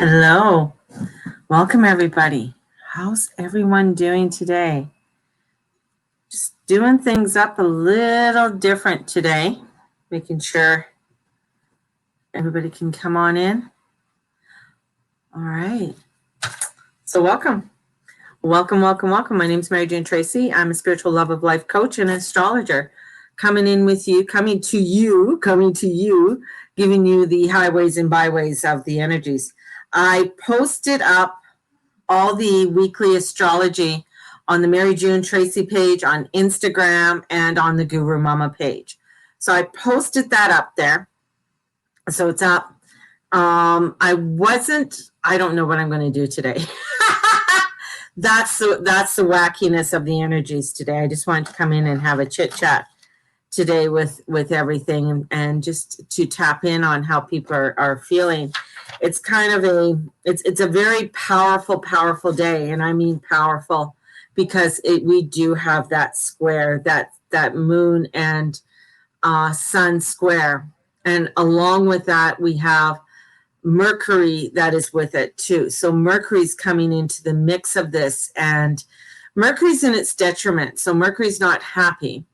Hello. Welcome, everybody. How's everyone doing today? Just doing things up a little different today, making sure everybody can come on in. All right. So welcome. Welcome. My name is Mary Jane Tracy. I'm a spiritual love of life coach and astrologer. Coming to you, giving you the highways and byways of the energies. I posted up all the weekly astrology on the Mary June Tracy page, on Instagram, and on the Guru Mama page. So I posted that up there. So it's up. I don't know what I'm going to do today. That's the wackiness of the energies today. I just wanted to come in and have a chit chat today with everything and just to tap in on how people are feeling. It's kind of it's a very powerful day, and I mean powerful because we do have that square, that moon and sun square, and along with that we have Mercury that is with it too. So Mercury's coming into the mix of this, and Mercury's in its detriment. So Mercury's not happy.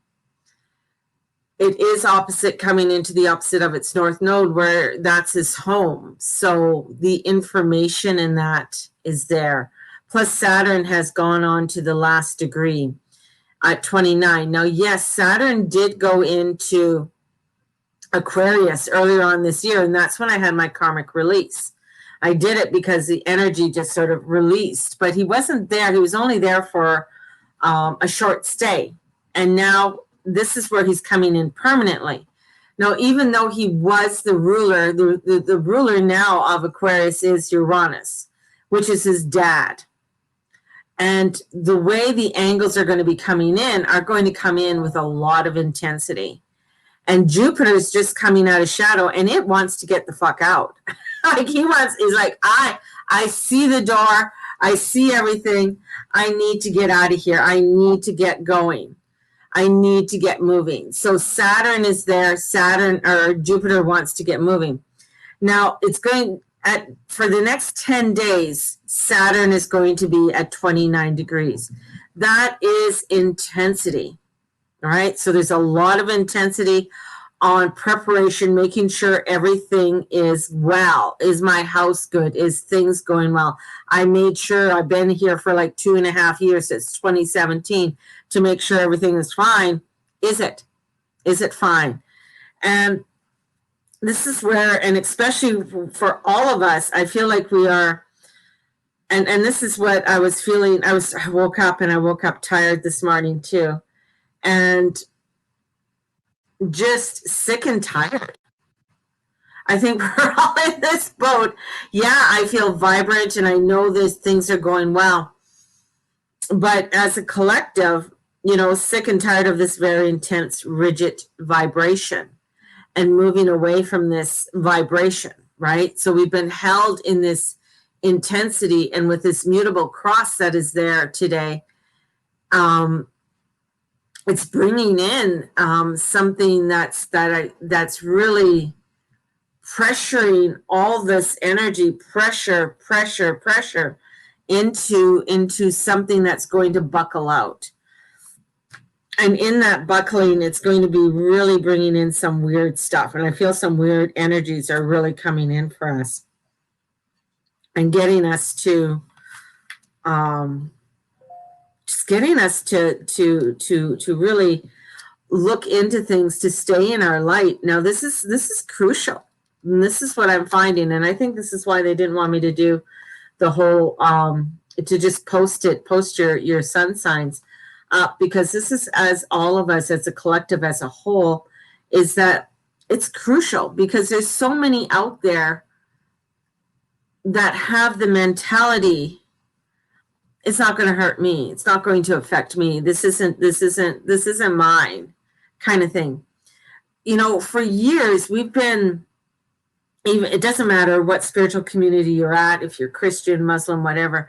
It is opposite, coming into the opposite of its north node, where that's his home. So the information in that is there. Plus Saturn has gone on to the last degree at 29. Now, yes, Saturn did go into Aquarius earlier on this year, and that's when I had my karmic release. I did it because the energy just sort of released, but he wasn't there. He was only there for a short stay. And now this is where he's coming in permanently. Now, even though he was the ruler, the ruler now of Aquarius is Uranus, which is his dad. And the way the angles are going to be coming in are going to come in with a lot of intensity. And Jupiter is just coming out of shadow, and it wants to get the fuck out. He's like, I see the door. I see everything. I need to get out of here. I need to get going. I need to get moving. So Saturn is there. Jupiter wants to get moving. Now it's for the next 10 days, Saturn is going to be at 29 degrees. That is intensity. All right. So there's a lot of intensity on preparation, making sure everything is well. Is my house good? Is things going well? I made sure, I've been here for like 2.5 years, since 2017, to make sure everything is fine. Is it? Is it fine? And this is where, and especially for all of us, I feel like we are, and this is what I was feeling. I woke up tired this morning too. And just sick and tired. I think we're all in this boat. Yeah, I feel vibrant and I know things are going well. But as a collective, sick and tired of this very intense, rigid vibration and moving away from this vibration, right? So we've been held in this intensity, and with this mutable cross that is there today, it's bringing in something that's really pressuring all this energy, pressure into something that's going to buckle out. And in that buckling, it's going to be really bringing in some weird stuff. And I feel some weird energies are really coming in for us and getting us to just getting us to really look into things, to stay in our light. Now, this is crucial. And this is what I'm finding. And I think this is why they didn't want me to do the whole, to just post your sun signs up, because this is, as all of us, as a collective, as a whole, is that it's crucial, because there's so many out there that have the mentality, it's not going to hurt me. It's not going to affect me. This isn't mine, kind of thing. For years we've been, it doesn't matter what spiritual community you're at, if you're Christian, Muslim, whatever,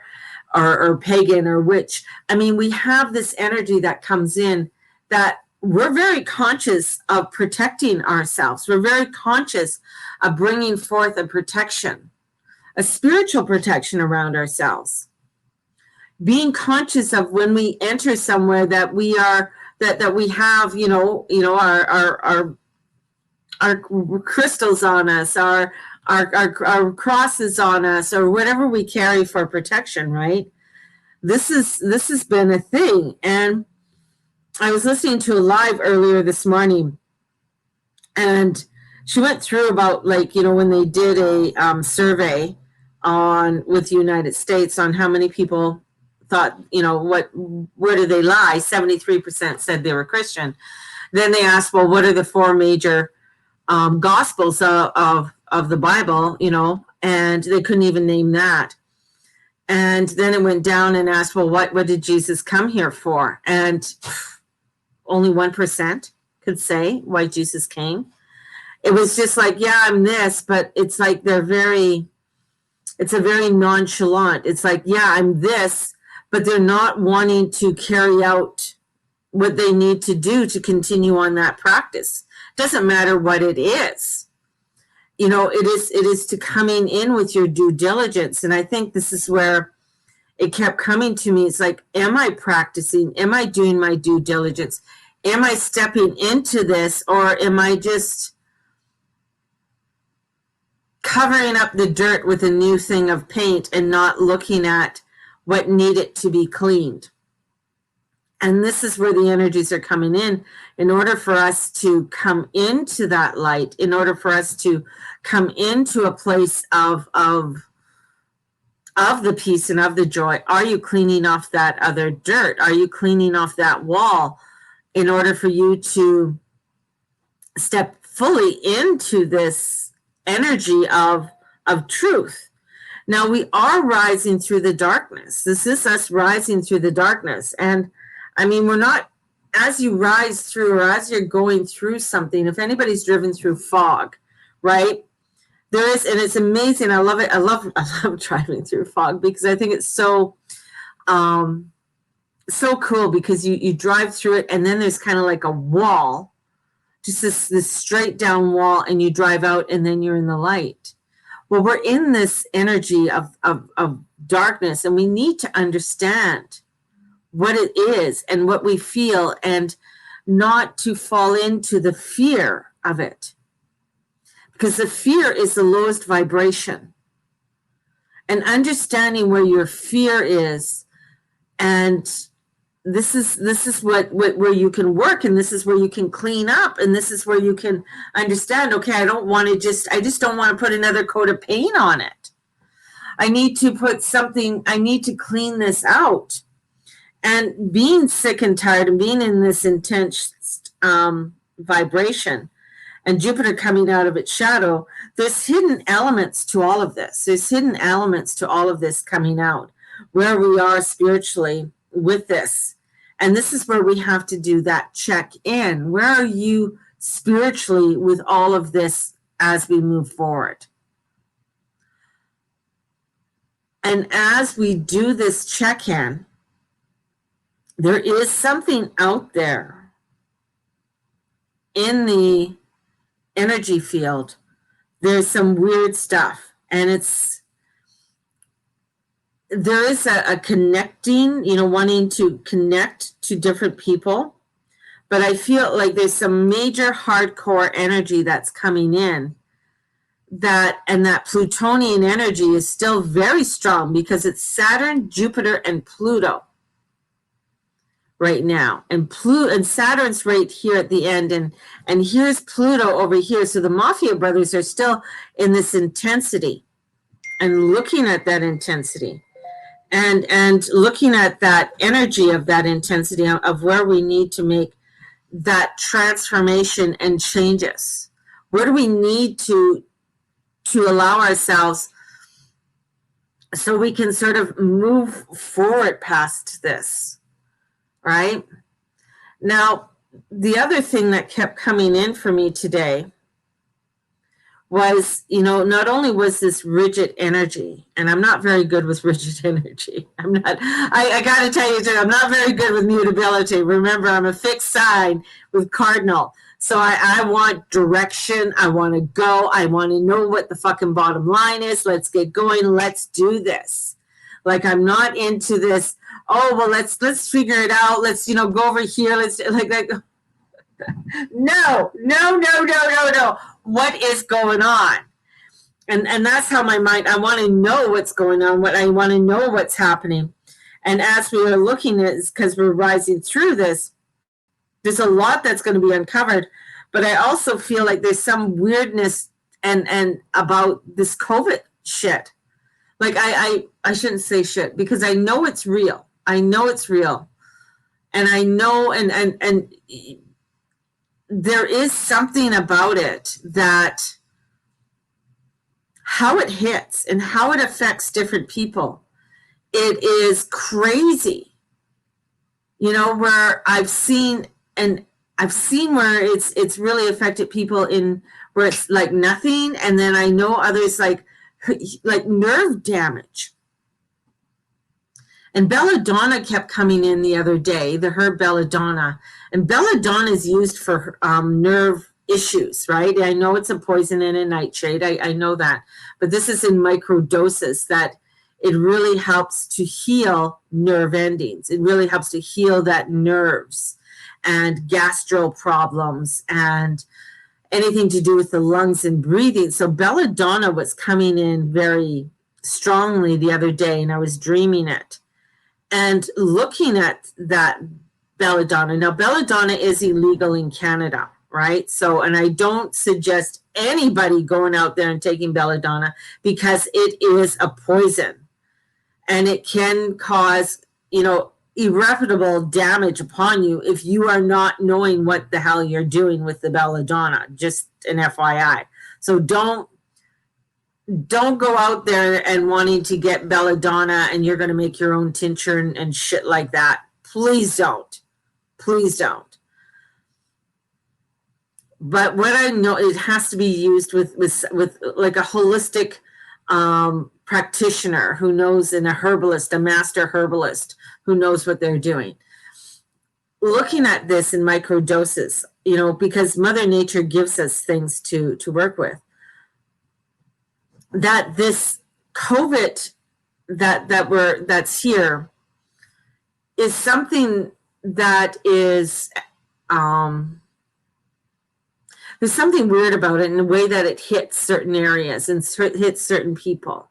or pagan or witch. I mean, we have this energy that comes in that we're very conscious of protecting ourselves. We're very conscious of bringing forth a protection, a spiritual protection around ourselves. Being conscious of when we enter somewhere that we are that we have, our crystals on us, our crosses on us, or whatever we carry for protection, right? This has been a thing. And I was listening to a live earlier this morning, and she went through about, like, when they did a survey with the United States on how many people thought, where do they lie? 73% said they were Christian. Then they asked, well, what are the four major gospels of the Bible, and they couldn't even name that. And then it went down and asked, well, what did Jesus come here for? And only 1% could say why Jesus came. It was just like, yeah, I'm this, but it's like it's a very nonchalant. It's like, yeah, I'm this, but they're not wanting to carry out what they need to do to continue on that practice. Doesn't matter what it is. It is to coming in with your due diligence. And I think this is where it kept coming to me. It's like, am I practicing? Am I doing my due diligence? Am I stepping into this, or am I just covering up the dirt with a new thing of paint and not looking at what needed to be cleaned? And this is where the energies are coming in order for us to come into that light, in order for us to come into a place of the peace and of the joy. Are you cleaning off that other dirt? Are you cleaning off that wall in order for you to step fully into this energy of truth? Now, we are rising through the darkness. This is us rising through the darkness. And I mean, we're not, as you rise through, or as you're going through something, if anybody's driven through fog, right? There is, and it's amazing. I love it. I love driving through fog, because I think it's so cool, because you drive through it, and then there's kind of like a wall, just this straight down wall, and you drive out, and then you're in the light. Well, we're in this energy of darkness, and we need to understand what it is and what we feel, and not to fall into the fear of it, because the fear is the lowest vibration. And understanding where your fear is, and this is where you can work, and this is where you can clean up, and this is where you can understand, okay, I just don't want to put another coat of paint on it. I need to clean this out. And being sick and tired, and being in this intense vibration, and Jupiter coming out of its shadow, there's hidden elements to all of this. There's hidden elements to all of this coming out, where we are spiritually with this. And this is where we have to do that check in. Where are you spiritually with all of this as we move forward? And as we do this check-in, there is something out there in the energy field. There's some weird stuff, and there is a connecting, wanting to connect to different people, but I feel like there's some major hardcore energy that's coming in, and that Plutonian energy is still very strong, because it's Saturn, Jupiter, and Pluto right now, and Saturn's right here at the end, and here's Pluto over here. So the Mafia brothers are still in this intensity, and looking at that intensity, and looking at that energy of that intensity of where we need to make that transformation and changes. Where do we need to allow ourselves so we can sort of move forward past this? Right? Now, the other thing that kept coming in for me today was, not only was this rigid energy, and I'm not very good with rigid energy. I got to tell you, I'm not very good with mutability. Remember, I'm a fixed sign with cardinal. So I want direction. I want to go. I want to know what the fucking bottom line is. Let's get going. Let's do this. Like, I'm not into this, oh, well, let's figure it out. Let's, go over here. Let's like no, no, no, no, no, no. What is going on? And that's how my mind, I want to know what's going on, what I want to know what's happening. And as we are looking at it, because we're rising through this, there's a lot that's going to be uncovered. But I also feel like there's some weirdness and about this COVID shit. Like I shouldn't say shit because I know it's real. I know it's real. And I know and there is something about it that how it hits and how it affects different people. It is crazy. Where I've seen where it's really affected people in where it's like nothing, and then I know others like nerve damage. And belladonna kept coming in the other day, the herb belladonna. And belladonna is used for nerve issues, right? I know it's a poison and a nightshade. I know that. But this is in micro doses that it really helps to heal nerve endings. It really helps to heal that nerves and gastro problems and anything to do with the lungs and breathing. So belladonna was coming in very strongly the other day, and I was dreaming it. And looking at that belladonna, now belladonna is illegal in Canada, right? So, and I don't suggest anybody going out there and taking belladonna because it is a poison and it can cause, irreparable damage upon you if you are not knowing what the hell you're doing with the belladonna, just an FYI. So don't go out there and wanting to get belladonna and you're going to make your own tincture and shit like that. Please don't. Please don't. But what I know, it has to be used with like a holistic practitioner who knows, and a herbalist, a master herbalist who knows what they're doing. Looking at this in micro doses, because Mother Nature gives us things to work with. That this COVID that's here is something that is there's something weird about it in the way that it hits certain areas and hits certain people.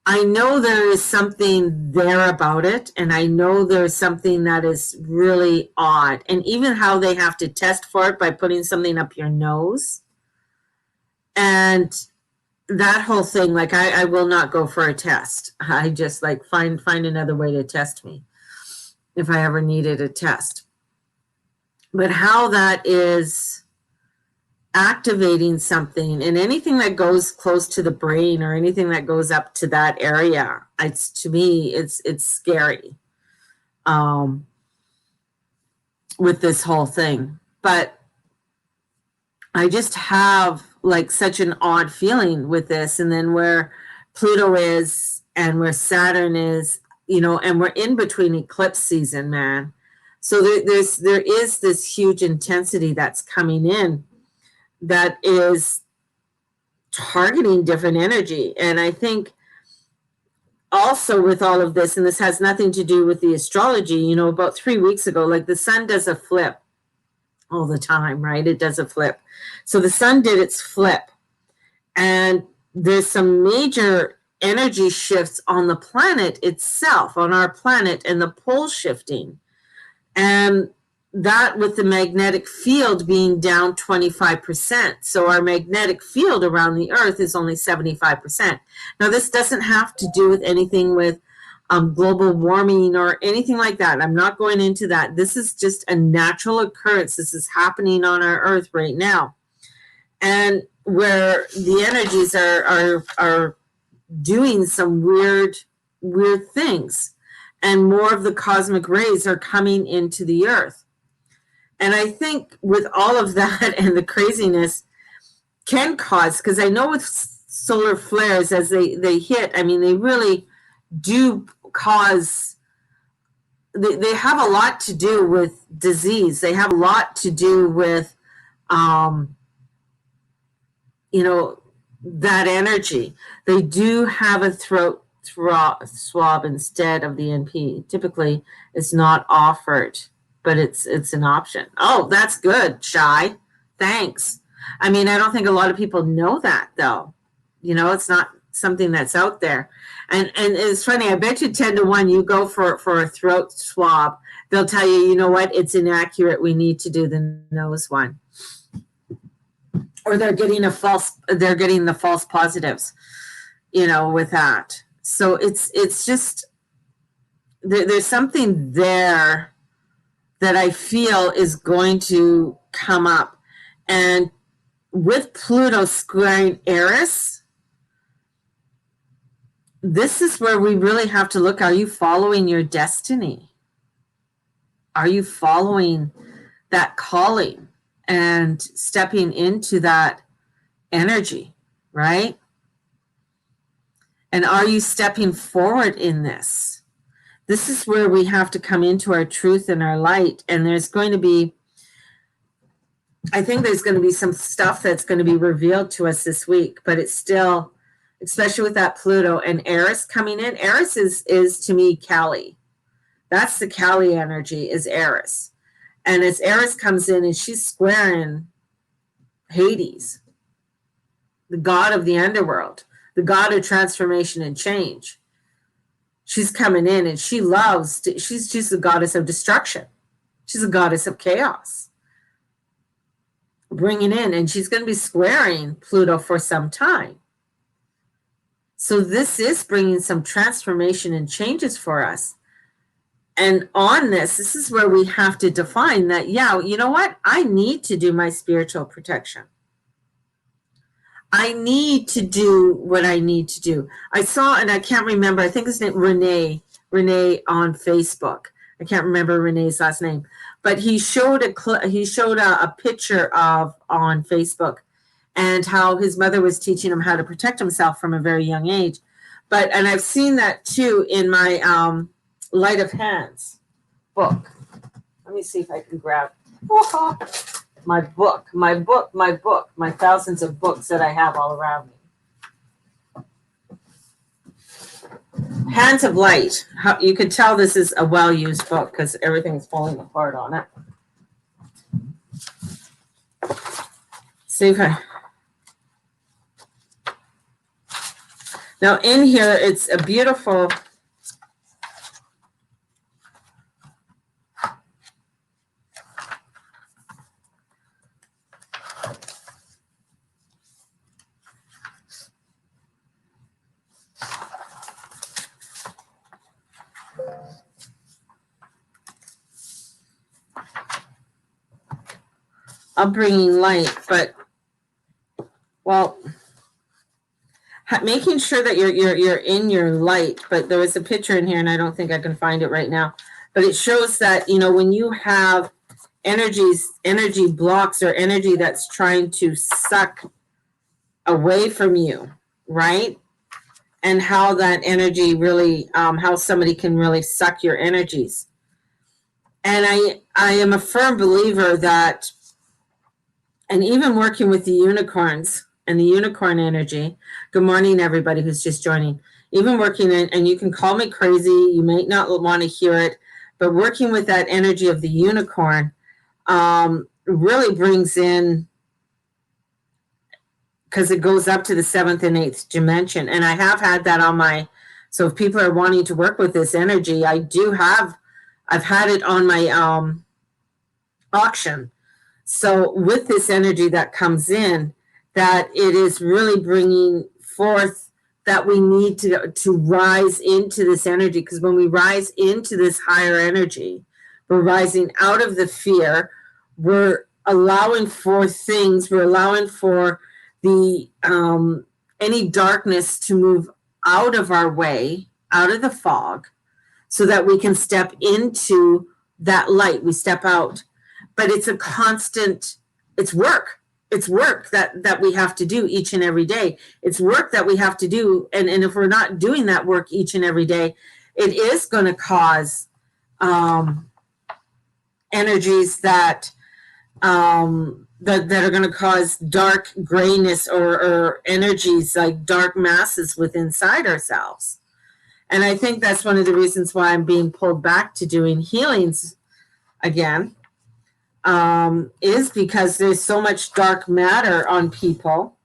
I know there is something there about it, and I know there's something that is really odd. And even how they have to test for it by putting something up your nose. And that whole thing, like I will not go for a test. I just like find another way to test me if I ever needed a test. But how that is activating something, and anything that goes close to the brain or anything that goes up to that area, to me it's scary with this whole thing. But I just have like such an odd feeling with this. And then where Pluto is and where Saturn is, and we're in between eclipse season, man. So there is this huge intensity that's coming in that is targeting different energy. And I think also with all of this, and this has nothing to do with the astrology, about 3 weeks ago, like the sun does a flip all the time, right? It does a flip. So the sun did its flip, and there's some major energy shifts on the planet itself, on our planet, and the pole shifting. And that with the magnetic field being down 25%. So our magnetic field around the earth is only 75%. Now, this doesn't have to do with anything with global warming or anything like that. I'm not going into that. This is just a natural occurrence. This is happening on our earth right now. And where the energies are doing some weird things, and more of the cosmic rays are coming into the earth. And I think with all of that and the craziness, can cause, because I know with solar flares as they hit, I mean, they really do cause, they have a lot to do with disease. They have a lot to do with, you know, that energy. They do have a throat swab instead of the NP. Typically, it's not offered, but it's an option. Oh, that's good, Shy. Thanks. I mean, I don't think a lot of people know that, though. You know, it's not something that's out there. And it's funny, I bet you 10 to 1 you go for a throat swab, they'll tell you, you know what, it's inaccurate. We need to do the nose one. Or they're getting the false positives, you know, with that. So it's just there's something there that I feel is going to come up. And with Pluto squaring Eris, this is where we really have to look. Are you following your destiny? Are you following that calling and stepping into that energy, right? And are you stepping forward in this? This is where we have to come into our truth and our light. And there's going to be, I think there's going to be some stuff that's going to be revealed to us this week, but it's still, especially with that Pluto and Eris coming in. Eris is to me Kali. That's the Kali energy, is Eris. And as Eris comes in and she's squaring Hades, the god of the underworld, the god of transformation and change. She's coming in and she loves, she's the goddess of destruction. She's a goddess of chaos. Bringing in, and she's going to be squaring Pluto for some time. So this is bringing some transformation and changes for us. And on this is where we have to define that, yeah, you know what? I need to do my spiritual protection. I need to do what I need to do. I saw, and I can't remember, I think his name Renee on Facebook. I can't remember Renee's last name, but he showed a picture of on Facebook and how his mother was teaching him how to protect himself from a very young age. And I've seen that too in my Light of Hands book. Let me see if I can grab my book, my thousands of books that I have all around me. Hands of Light. You could tell this is a well-used book because everything's falling apart on it. See if I... Now in here, it's a beautiful... upbringing light, but well, making sure that you're in your light. But there was a picture in here, and I don't think I can find it right now. But it shows that, you know, when you have energy blocks or energy that's trying to suck away from you, right? And how that energy really, how somebody can really suck your energies. And I am a firm believer that, and even working with the unicorns and the unicorn energy, good morning, everybody who's just joining, even working in, and you can call me crazy, you may not want to hear it, but working with that energy of the unicorn really brings in, because it goes up to the 7th and 8th dimension. And I have had that on my, so if people are wanting to work with this energy, I've had it on my auction. So with this energy that comes in, that it is really bringing forth that we need to rise into this energy. Because when we rise into this higher energy, we're rising out of the fear. We're allowing for things. We're allowing for the any darkness to move out of our way, out of the fog, so that we can step into that light. We step out. But it's a constant, it's work. it's work that we have to do each and every day. It's work that we have to do. And if we're not doing that work each and every day, it is going to cause energies that are going to cause dark grayness or energies like dark masses within inside ourselves. And I think that's one of the reasons why I'm being pulled back to doing healings again, is because there's so much dark matter on people,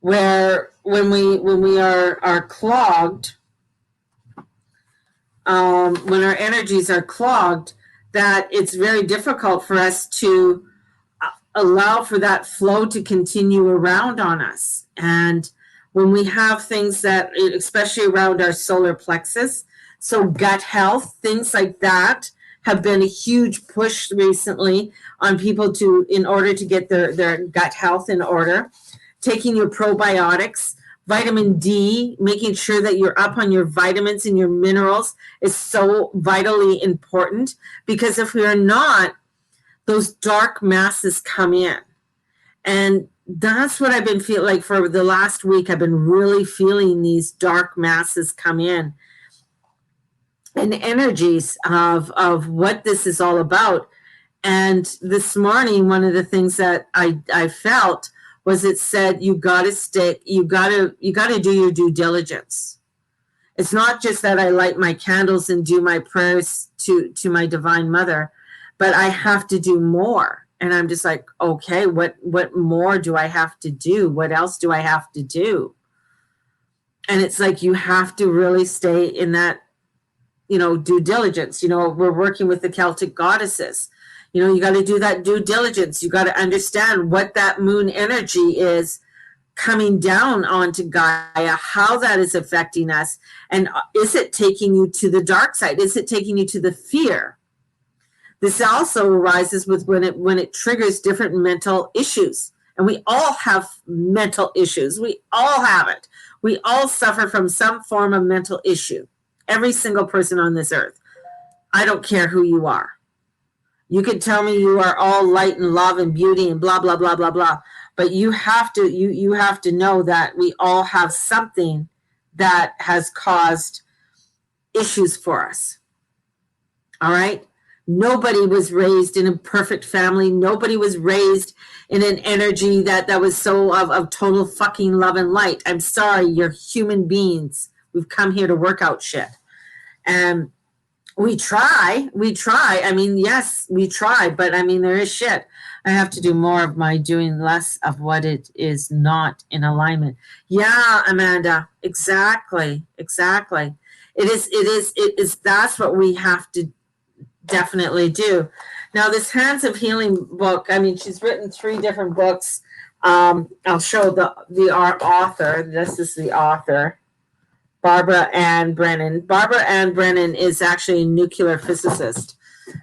where when we are clogged, when our energies are clogged, that it's very difficult for us to allow for that flow to continue around on us. And when we have things that, especially around our solar plexus, so gut health, things like that have been a huge push recently on people in order to get their gut health in order. Taking your probiotics, vitamin D, making sure that you're up on your vitamins and your minerals is so vitally important, because if we are not, those dark masses come in. And that's what I've been feeling like for the last week. I've been really feeling these dark masses come in, and energies of what this is all about. And this morning, one of the things that I felt was, it said, you got to do your due diligence. It's not just that I light my candles and do my prayers to my divine mother, but I have to do more. And I'm just like, okay, what more do I have to do? What else do I have to do? And it's like, you have to really stay in that, due diligence. We're working with the Celtic goddesses. You got to do that due diligence. You got to understand what that moon energy is coming down onto Gaia, how that is affecting us. And is it taking you to the dark side? Is it taking you to the fear? This also arises with when it triggers different mental issues. And we all have mental issues. We all have it. We all suffer from some form of mental issue. Every single person on this earth. I don't care who you are. You can tell me you are all light and love and beauty and blah, blah, blah, blah, blah. But you have to know that we all have something that has caused issues for us. All right? Nobody was raised in a perfect family. Nobody was raised in an energy that was so of total fucking love and light. I'm sorry, you're human beings. We've come here to work out shit. And we try. I mean, yes, we try, but I mean, there is shit. I have to do more of my doing less of what it is not in alignment. Yeah, Amanda, exactly. It is, that's what we have to definitely do. Now, this Hands of Healing book, I mean, she's written 3 different books. I'll show the author. This is the author, Barbara Ann Brennan. Barbara Ann Brennan is actually a nuclear physicist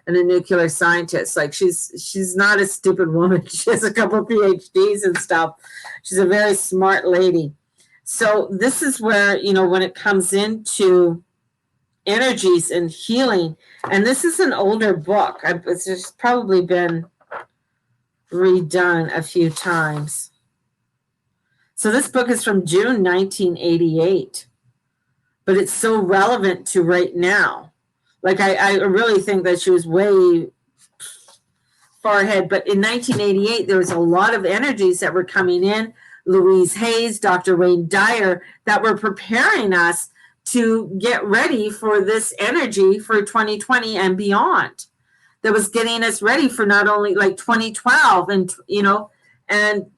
and a nuclear scientist. Like, she's not a stupid woman. She has a couple of PhDs and stuff. She's a very smart lady. So this is where, when it comes into energies and healing, and this is an older book. It's just probably been redone a few times. So this book is from June 1988, but it's so relevant to right now. Like, I really think that she was way far ahead. But in 1988, there was a lot of energies that were coming in. Louise Hayes, Dr. Wayne Dyer, that were preparing us to get ready for this energy for 2020 and beyond. That was getting us ready for not only like 2012 and, and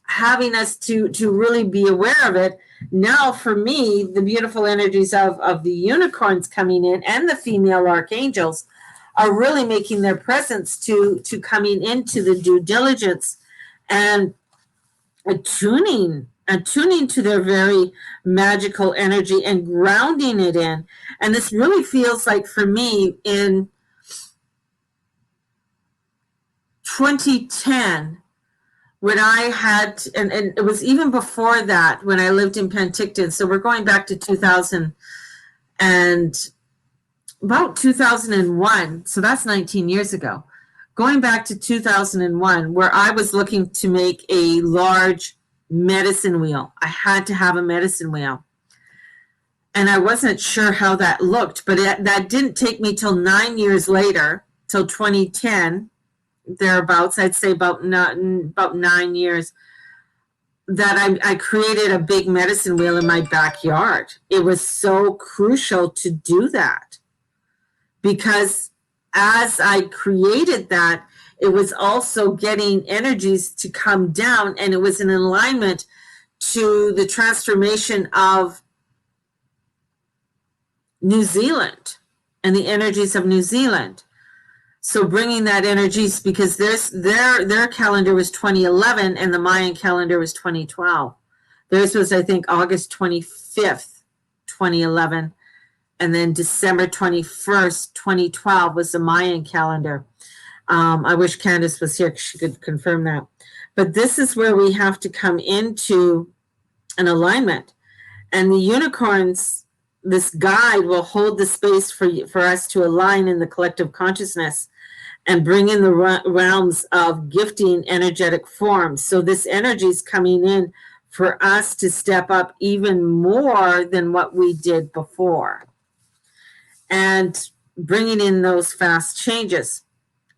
having us to really be aware of it. Now, for me, the beautiful energies of the unicorns coming in and the female archangels are really making their presence to coming into the due diligence and attuning to their very magical energy and grounding it in. And this really feels like, for me, in 2010, when I had, and it was even before that, when I lived in Penticton. So we're going back to 2000 and about 2001. So that's 19 years ago. going back to 2001, where I was looking to make a large medicine wheel. I had to have a medicine wheel. And I wasn't sure how that looked, but that didn't take me till 9 years later, till 2010, thereabouts. I'd say about 9 years, that I created a big medicine wheel in my backyard. It was so crucial to do that, because as I created that, it was also getting energies to come down, and it was in alignment to the transformation of New Zealand and the energies of New Zealand. So bringing that energies, because their calendar was 2011 and the Mayan calendar was 2012. Theirs was, I think, August 25th, 2011. And then December 21st, 2012 was the Mayan calendar. I wish Candace was here, she could confirm that. But this is where we have to come into an alignment. And the unicorns, this guide will hold the space for us to align in the collective consciousness and bring in the realms of gifting energetic forms. So this energy is coming in for us to step up even more than what we did before, and bringing in those fast changes.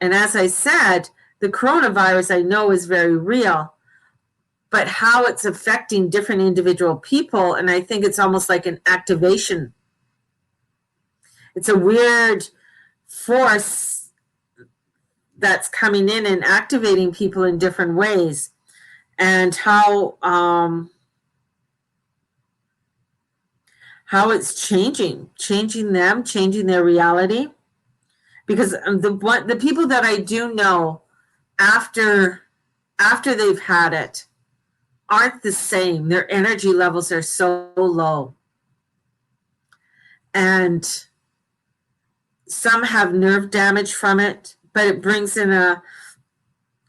And as I said, the coronavirus, I know, is very real, but how it's affecting different individual people, and I think it's almost like an activation. It's a weird force that's coming in and activating people in different ways, and how it's changing them, changing their reality. Because the people that I do know after they've had it aren't the same. Their energy levels are so low. And some have nerve damage from it, but it brings in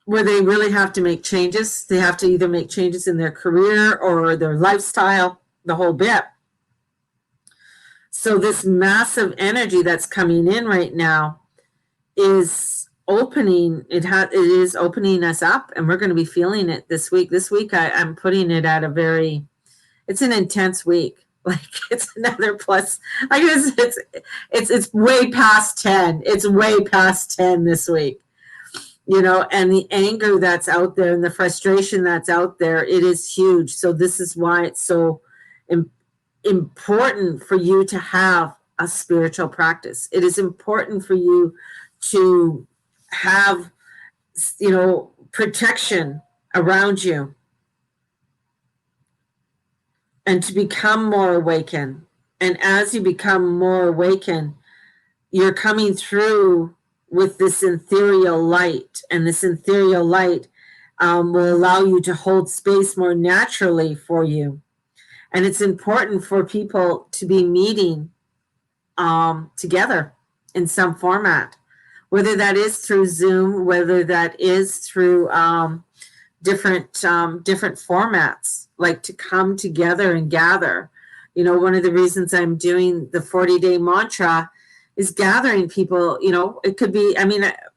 where they really have to make changes. They have to either make changes in their career or their lifestyle, the whole bit. So this massive energy that's coming in right now is opening. It is opening us up, and we're going to be feeling it this week. This week, I'm putting it at it's an intense week. Like, it's another plus. I guess it's way past 10. It's way past 10 this week. And the anger that's out there and the frustration that's out there, it is huge. So this is why it's so important for you to have a spiritual practice. It is important for you to have, protection around you, and to become more awakened. And as you become more awakened, you're coming through with this ethereal light, and this ethereal light will allow you to hold space more naturally for you. And it's important for people to be meeting together in some format, whether that is through Zoom, whether that is through different formats, like to come together and gather. One of the reasons I'm doing the 40-day mantra is gathering people. It could be,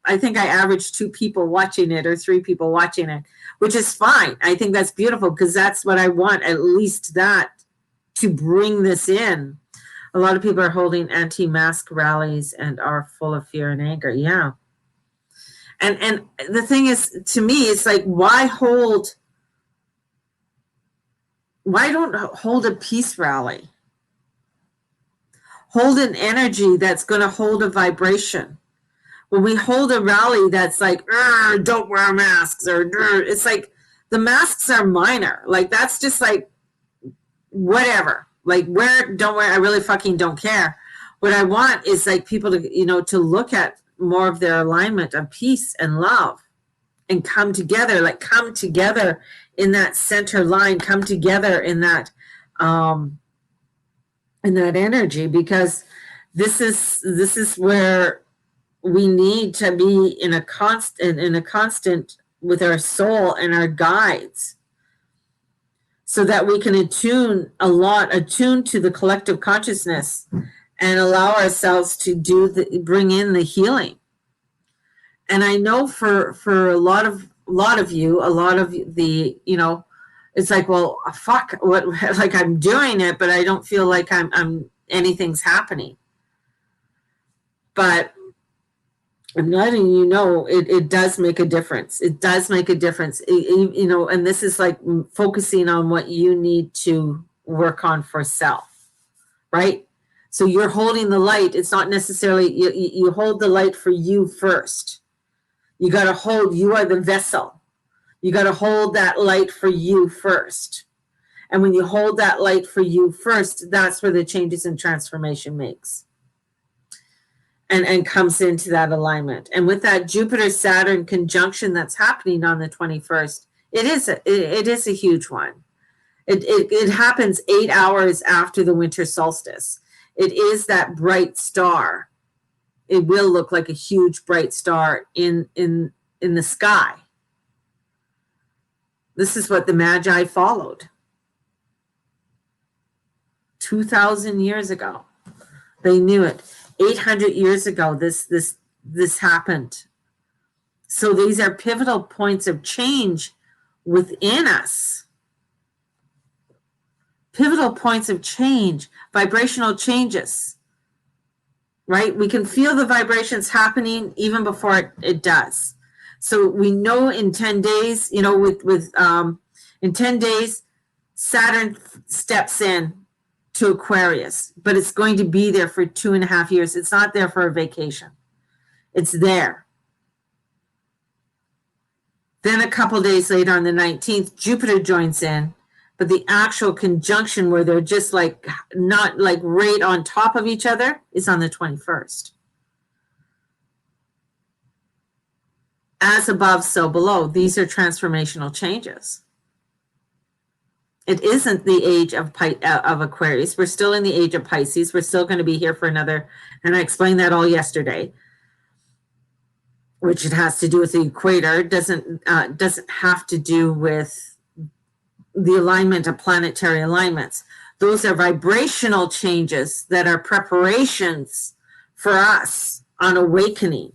I think I average 2 people watching it or 3 people watching it, which is fine. I think that's beautiful, because that's what I want, at least that, to bring this in. A lot of people are holding anti-mask rallies and are full of fear and anger. Yeah. And the thing is, to me, it's like, why don't hold a peace rally? Hold an energy that's going to hold a vibration. When we hold a rally that's like, don't wear masks, or it's like, the masks are minor. Like, that's just like, whatever. Like, don't wear, I really fucking don't care. What I want is like people to, to look at more of their alignment of peace and love, and come together, come together in that center line, come together in that energy, because this is where we need to be in a constant with our soul and our guides, so that we can attune to the collective consciousness and allow ourselves to bring in the healing. And I know for a lot of you, a lot of the, it's like, well, fuck, what, like I'm doing it, but I don't feel like I'm anything's happening. But I'm letting you know it does make a difference. It does make a difference. And this is like focusing on what you need to work on for self, right? So you're holding the light. It's not necessarily, you hold the light for you first. You got to hold, you are the vessel. You got to hold that light for you first. And when you hold that light for you first, that's where the changes and transformation makes. And comes into that alignment. And with that Jupiter-Saturn conjunction that's happening on the 21st, it is a huge one. It happens 8 hours after the winter solstice. It is that bright star. It will look like a huge bright star in the sky. This is what the Magi followed 2,000 years ago. They knew it. 800 years ago, this happened. So these are pivotal points of change within us. Pivotal points of change, vibrational changes, right? We can feel the vibrations happening even before it does. So we know in 10 days, in 10 days, Saturn steps in to Aquarius, but it's going to be there for 2.5 years. It's not there for a vacation. It's there. Then a couple days later on the 19th, Jupiter joins in, but the actual conjunction where they're just like not like right on top of each other is on the 21st. As above, so below. These are transformational changes. It isn't the age of Aquarius. We're still in the age of Pisces. We're still going to be here for another, and I explained that all yesterday, which it has to do with the equator. It doesn't have to do with the alignment of planetary alignments. Those are vibrational changes that are preparations for us on awakening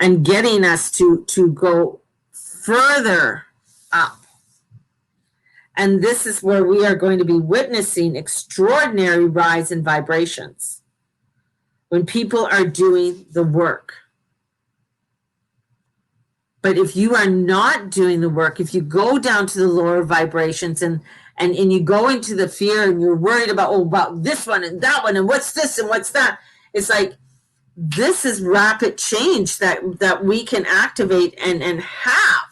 and getting us to go further up. And this is where we are going to be witnessing extraordinary rise in vibrations when people are doing the work. But if you are not doing the work, if you go down to the lower vibrations and you go into the fear and you're worried about this one and that one and what's this and what's that, it's like this is rapid change that we can activate and have.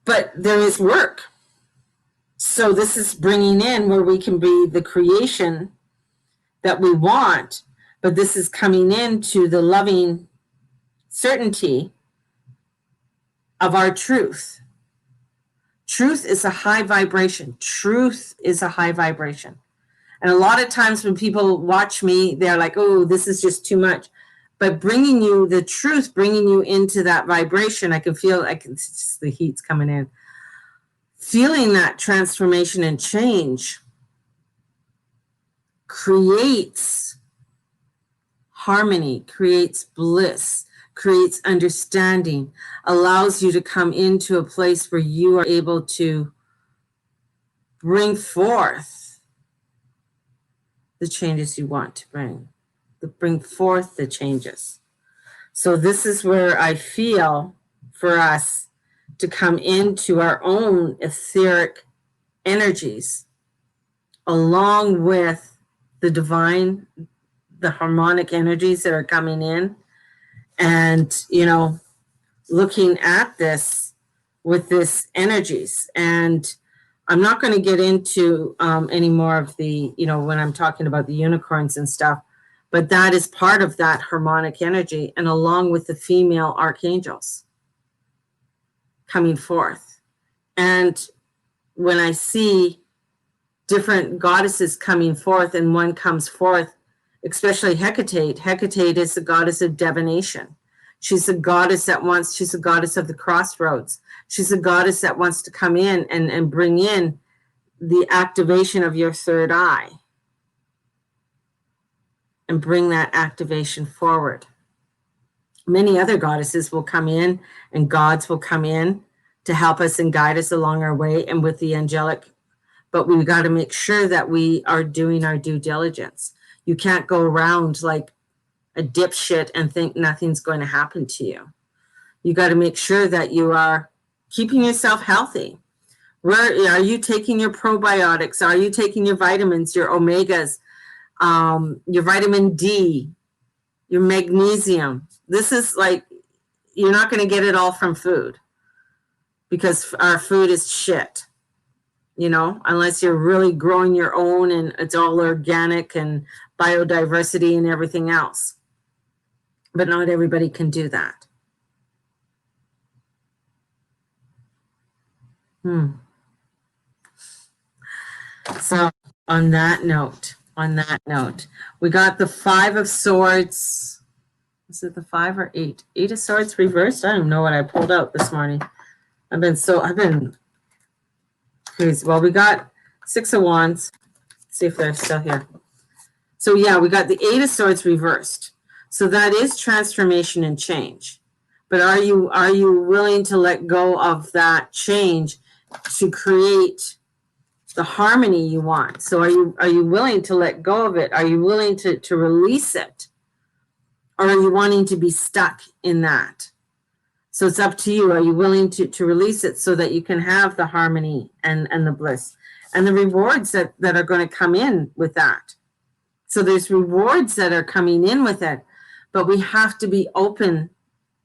But there is work. So this is bringing in where we can be the creation that we want, but this is coming into the loving certainty of our truth. Truth is a high vibration. Truth is a high vibration. And a lot of times when people watch me, they're like, oh, this is just too much. But bringing you the truth, bringing you into that vibration, it's just the heat's coming in. Feeling that transformation and change creates harmony, creates bliss, creates understanding, allows you to come into a place where you are able to bring forth the changes you want to bring forth the changes. So this is where I feel for us to come into our own etheric energies along with the divine, the harmonic energies that are coming in, and looking at this with this energies. And I'm not going to get into any more of the when I'm talking about the unicorns and stuff, but that is part of that harmonic energy, and along with the female archangels coming forth. And when I see different goddesses coming forth, and one comes forth, especially Hecate. Hecate is the goddess of divination. She's a goddess she's a goddess of the crossroads. She's a goddess that wants to come in and bring in the activation of your third eye. and bring that activation forward. Many other goddesses will come in and gods will come in to help us and guide us along our way and with the angelic, but we've got to make sure that we are doing our due diligence. You can't go around like a dipshit and think nothing's going to happen to you. You got to make sure that you are keeping yourself healthy. Where are you taking your probiotics? Are you taking your vitamins, your omegas, your vitamin D, your magnesium? This is like, you're not going to get it all from food because our food is shit, you know, unless you're really growing your own and it's all organic and biodiversity and everything else. But not everybody can do that. So on that note, we got the 5 of Swords. Is it the 5 or 8? 8 of Swords reversed. I don't know what I pulled out this morning. I've been crazy. Well, we got 6 of Wands. Let's see if they're still here. So yeah, we got the 8 of Swords reversed. So that is transformation and change. But are you willing to let go of that change to create the harmony you want? So are you willing to let go of it? Are you willing to release it? Or are you wanting to be stuck in that? So it's up to you. Are you willing to release it so that you can have the harmony and the bliss and the rewards that are going to come in with that? So there's rewards that are coming in with it, but we have to be open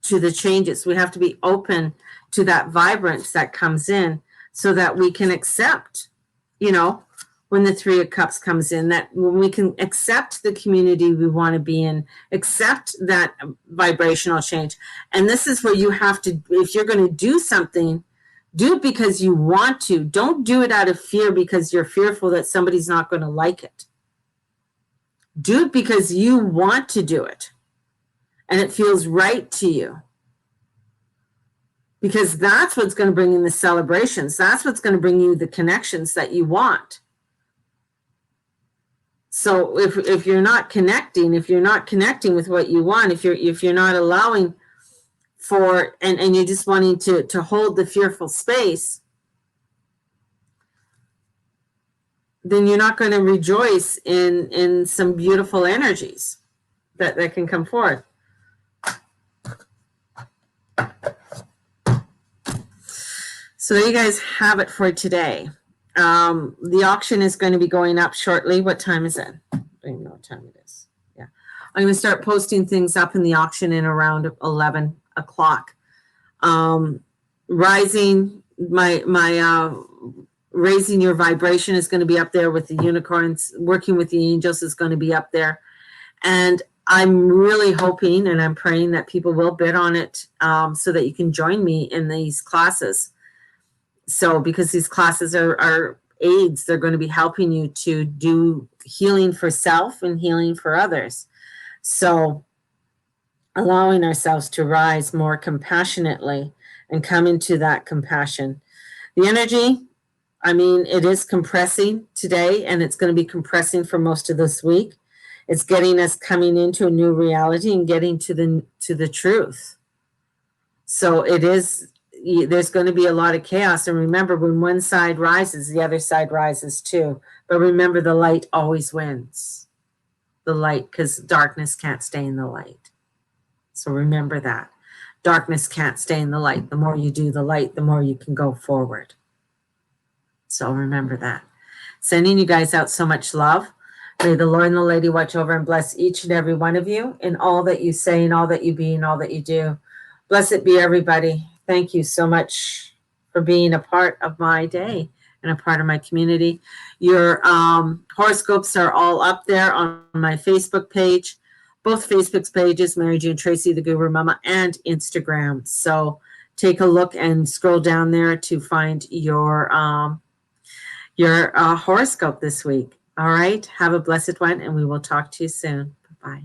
to the changes. We have to be open to that vibrance that comes in so that we can accept, you know, when the 3 of Cups comes in, that when we can accept the community we want to be in, accept that vibrational change. And this is where you have to, if you're going to do something, do it because you want to. Don't do it out of fear because you're fearful that somebody's not going to like it. Do it because you want to do it and it feels right to you. Because that's what's going to bring in the celebrations. That's what's going to bring you the connections that you want. So if you're not connecting with what you want, if you're not allowing for, and you're just wanting to hold the fearful space, then you're not going to rejoice in some beautiful energies that can come forth. So there you guys have it for today. The auction is going to be going up shortly. What time is it? I don't even know what time it is. Yeah. I'm going to start posting things up in the auction in around 11 o'clock. Rising, my raising your vibration is going to be up there with the unicorns. Working with the angels is going to be up there. And I'm really hoping and I'm praying that people will bid on it so that you can join me in these classes. So because these classes are aids, they're going to be helping you to do healing for self and healing for others. So allowing ourselves to rise more compassionately and come into that compassion. The energy, I mean, it is compressing today and it's going to be compressing for most of this week. It's getting us coming into a new reality and getting to the truth. So it is, there's going to be a lot of chaos. And remember, when one side rises, the other side rises too. But remember, the light always wins. The light, because darkness can't stay in the light. So remember that. Darkness can't stay in the light. The more you do the light, the more you can go forward. So remember that. Sending you guys out so much love. May the Lord and the Lady watch over and bless each and every one of you in all that you say and all that you be and all that you do. Blessed be everybody. Thank you so much for being a part of my day and a part of my community. Your horoscopes are all up there on my Facebook page, both Facebook pages, Mary June Tracy, the Guru Mama, and Instagram. So take a look and scroll down there to find your horoscope this week. All right. Have a blessed one, and we will talk to you soon. Bye-bye.